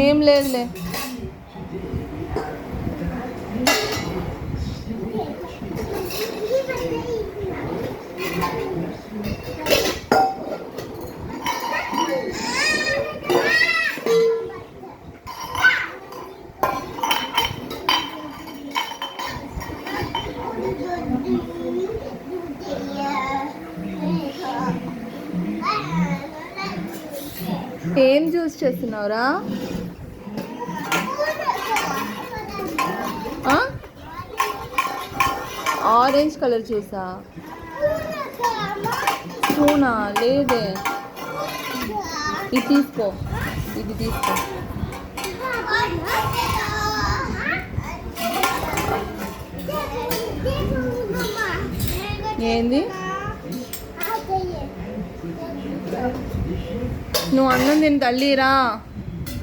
ఏం లేదులే. ఏం జ్యూస్ చేస్తున్నావురా? ఆరెంజ్ కలర్ జ్యూసా? స్పూనా? లేదే. ఇది తీసుకో, ఇది తీసుకో. ఏంది? నువ్వు అన్నం తిని తల్లిరా.